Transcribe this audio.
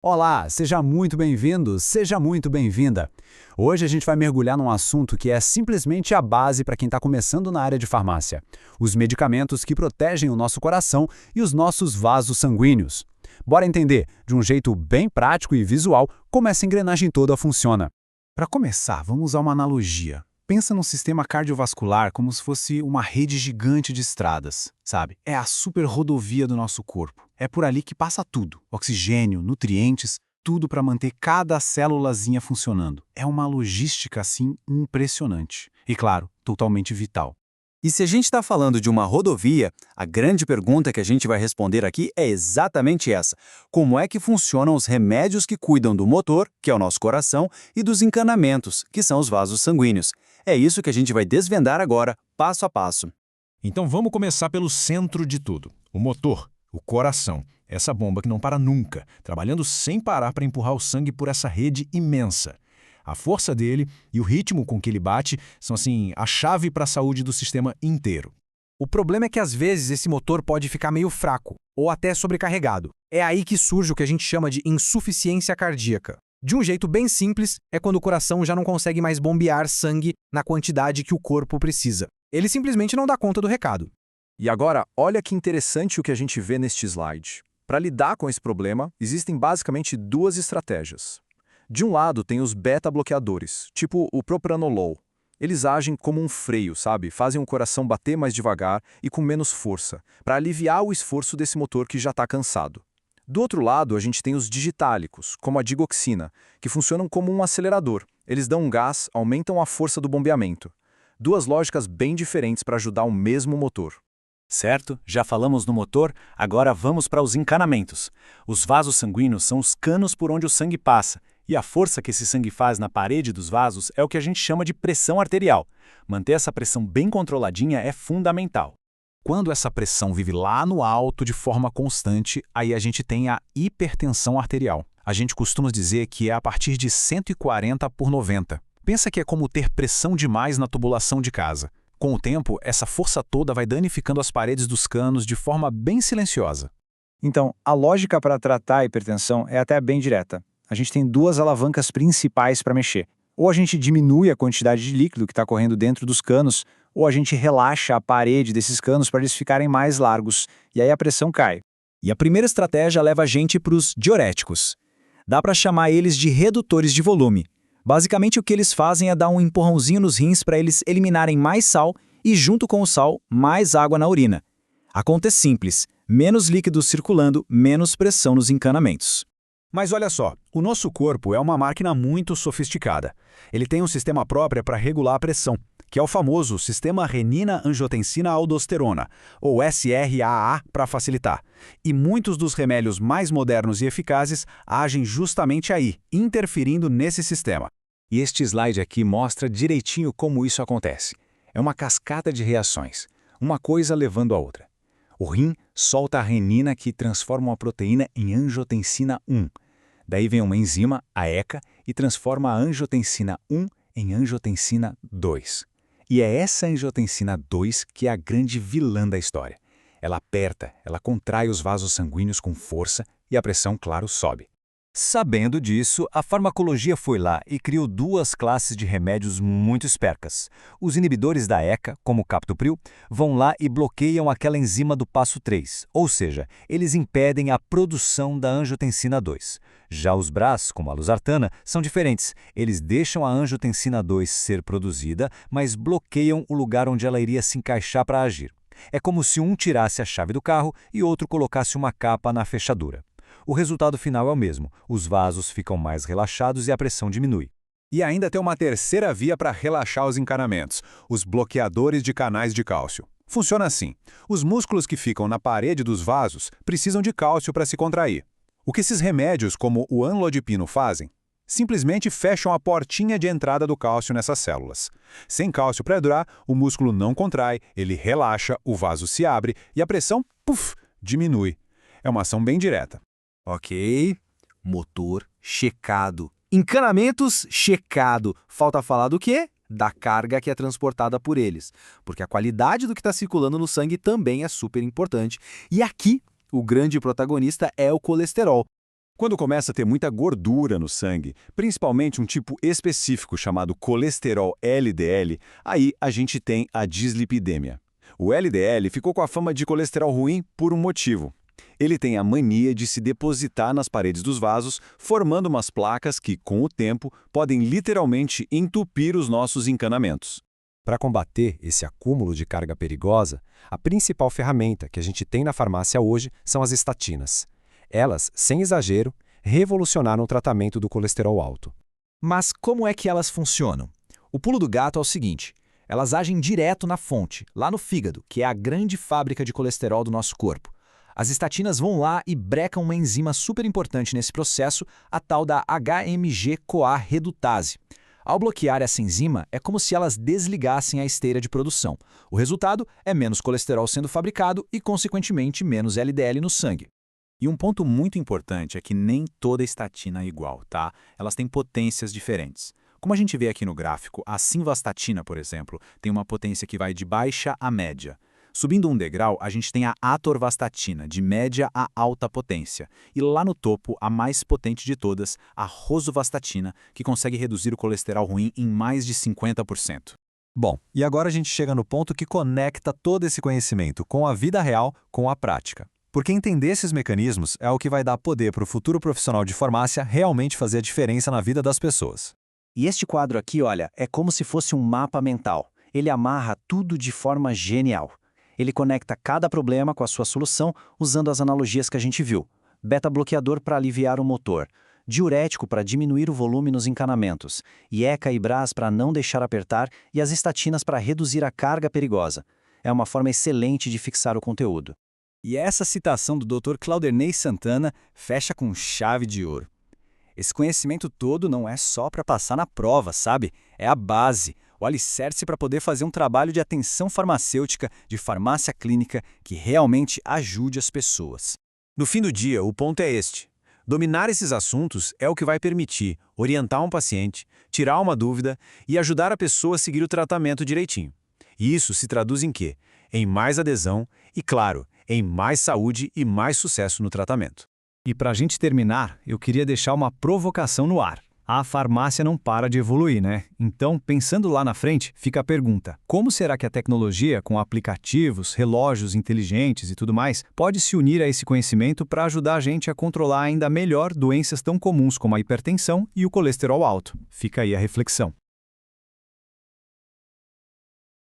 Olá, seja muito bem-vindo, seja muito bem-vinda. Hoje a gente vai mergulhar num assunto que é simplesmente a base para quem está começando na área de farmácia: os medicamentos que protegem o nosso coração e os nossos vasos sanguíneos. Bora entender, de um jeito bem prático e visual, como essa engrenagem toda funciona. Para começar, vamos usar uma analogia. Pensa no sistema cardiovascular como se fosse uma rede gigante de estradas, sabe? É a super rodovia do nosso corpo. É por ali que passa tudo: oxigênio, nutrientes, tudo para manter cada célulazinha funcionando. É uma logística assim impressionante. E claro, totalmente vital. E se a gente está falando de uma rodovia, a grande pergunta que a gente vai responder aqui é exatamente essa: como é que funcionam os remédios que cuidam do motor, que é o nosso coração, e dos encanamentos, que são os vasos sanguíneos? É isso que a gente vai desvendar agora, passo a passo. Então vamos começar pelo centro de tudo: o motor, o coração. Essa bomba que não para nunca, trabalhando sem parar para empurrar o sangue por essa rede imensa. A força dele e o ritmo com que ele bate são, assim, a chave para a saúde do sistema inteiro. O problema é que às vezes esse motor pode ficar meio fraco, ou até sobrecarregado. É aí que surge o que a gente chama de insuficiência cardíaca. De um jeito bem simples, é quando o coração já não consegue mais bombear sangue na quantidade que o corpo precisa. Ele simplesmente não dá conta do recado. E agora, olha que interessante o que a gente vê neste slide. Para lidar com esse problema, existem basicamente duas estratégias. De um lado, tem os beta-bloqueadores, tipo o propranolol. Eles agem como um freio, sabe? Fazem o coração bater mais devagar e com menos força, para aliviar o esforço desse motor que já está cansado. Do outro lado, a gente tem os digitálicos, como a digoxina, que funcionam como um acelerador. Eles dão um gás, aumentam a força do bombeamento. Duas lógicas bem diferentes para ajudar o mesmo motor. Certo? Já falamos no motor, agora vamos para os encanamentos. Os vasos sanguíneos são os canos por onde o sangue passa, e a força que esse sangue faz na parede dos vasos é o que a gente chama de pressão arterial. Manter essa pressão bem controladinha é fundamental. Quando essa pressão vive lá no alto de forma constante, aí a gente tem a hipertensão arterial. A gente costuma dizer que é a partir de 140 por 90. Pensa que é como ter pressão demais na tubulação de casa. Com o tempo, essa força toda vai danificando as paredes dos canos de forma bem silenciosa. Então, a lógica para tratar a hipertensão é até bem direta. A gente tem duas alavancas principais para mexer. Ou a gente diminui a quantidade de líquido que está correndo dentro dos canos, ou a gente relaxa a parede desses canos para eles ficarem mais largos, e aí a pressão cai. E a primeira estratégia leva a gente para os diuréticos. Dá para chamar eles de redutores de volume. Basicamente o que eles fazem é dar um empurrãozinho nos rins para eles eliminarem mais sal e, junto com o sal, mais água na urina. A conta é simples: menos líquido circulando, menos pressão nos encanamentos. Mas olha só, o nosso corpo é uma máquina muito sofisticada. Ele tem um sistema próprio para regular a pressão, que é o famoso sistema renina-angiotensina-aldosterona, ou SRAA para facilitar. E muitos dos remédios mais modernos e eficazes agem justamente aí, interferindo nesse sistema. E este slide aqui mostra direitinho como isso acontece. É uma cascata de reações, uma coisa levando a outra. O rim solta a renina, que transforma uma proteína em angiotensina 1. Daí vem uma enzima, a ECA, e transforma a angiotensina 1 em angiotensina 2. E é essa angiotensina 2 que é a grande vilã da história. Ela aperta, ela contrai os vasos sanguíneos com força e a pressão, claro, sobe. Sabendo disso, a farmacologia foi lá e criou duas classes de remédios muito espertas. Os inibidores da ECA, como o captopril, vão lá e bloqueiam aquela enzima do passo 3, ou seja, eles impedem a produção da angiotensina 2. Já os BRAs, como a losartana, são diferentes. Eles deixam a angiotensina 2 ser produzida, mas bloqueiam o lugar onde ela iria se encaixar para agir. É como se um tirasse a chave do carro e outro colocasse uma capa na fechadura. O resultado final é o mesmo: os vasos ficam mais relaxados e a pressão diminui. E ainda tem uma terceira via para relaxar os encanamentos: os bloqueadores de canais de cálcio. Funciona assim: os músculos que ficam na parede dos vasos precisam de cálcio para se contrair. O que esses remédios, como o amlodipino, fazem? Simplesmente fecham a portinha de entrada do cálcio nessas células. Sem cálcio para durar, o músculo não contrai, ele relaxa, o vaso se abre e a pressão, puf, diminui. É uma ação bem direta. Ok, motor checado. Encanamentos checado. Falta falar do quê? Da carga que é transportada por eles. Porque a qualidade do que está circulando no sangue também é super importante. E aqui, o grande protagonista é o colesterol. Quando começa a ter muita gordura no sangue, principalmente um tipo específico chamado colesterol LDL, aí a gente tem a dislipidemia. O LDL ficou com a fama de colesterol ruim por um motivo. Ele tem a mania de se depositar nas paredes dos vasos, formando umas placas que, com o tempo, podem literalmente entupir os nossos encanamentos. Para combater esse acúmulo de carga perigosa, a principal ferramenta que a gente tem na farmácia hoje são as estatinas. Elas, sem exagero, revolucionaram o tratamento do colesterol alto. Mas como é que elas funcionam? O pulo do gato é o seguinte: elas agem direto na fonte, lá no fígado, que é a grande fábrica de colesterol do nosso corpo. As estatinas vão lá e brecam uma enzima super importante nesse processo, a tal da HMG-CoA redutase. Ao bloquear essa enzima, é como se elas desligassem a esteira de produção. O resultado é menos colesterol sendo fabricado e, consequentemente, menos LDL no sangue. E um ponto muito importante é que nem toda estatina é igual, tá? Elas têm potências diferentes. Como a gente vê aqui no gráfico, a simvastatina, por exemplo, tem uma potência que vai de baixa a média. Subindo um degrau, a gente tem a atorvastatina, de média a alta potência. E lá no topo, a mais potente de todas, a rosuvastatina, que consegue reduzir o colesterol ruim em mais de 50%. Bom, e agora a gente chega no ponto que conecta todo esse conhecimento com a vida real, com a prática. Porque entender esses mecanismos é o que vai dar poder para o futuro profissional de farmácia realmente fazer a diferença na vida das pessoas. E este quadro aqui, olha, é como se fosse um mapa mental. Ele amarra tudo de forma genial. Ele conecta cada problema com a sua solução usando as analogias que a gente viu. Beta-bloqueador para aliviar o motor, diurético para diminuir o volume nos encanamentos, IECA e BRAS para não deixar apertar e as estatinas para reduzir a carga perigosa. É uma forma excelente de fixar o conteúdo. E essa citação do Dr. Claudernei Santana fecha com chave de ouro. Esse conhecimento todo não é só para passar na prova, sabe? É a base, o alicerce para poder fazer um trabalho de atenção farmacêutica, de farmácia clínica, que realmente ajude as pessoas. No fim do dia, o ponto é este. Dominar esses assuntos é o que vai permitir orientar um paciente, tirar uma dúvida e ajudar a pessoa a seguir o tratamento direitinho. E isso se traduz em quê? Em mais adesão e, claro, em mais saúde e mais sucesso no tratamento. E para a gente terminar, eu queria deixar uma provocação no ar. A farmácia não para de evoluir, né? Então, pensando lá na frente, fica a pergunta: como será que a tecnologia, com aplicativos, relógios inteligentes e tudo mais, pode se unir a esse conhecimento para ajudar a gente a controlar ainda melhor doenças tão comuns como a hipertensão e o colesterol alto? Fica aí a reflexão.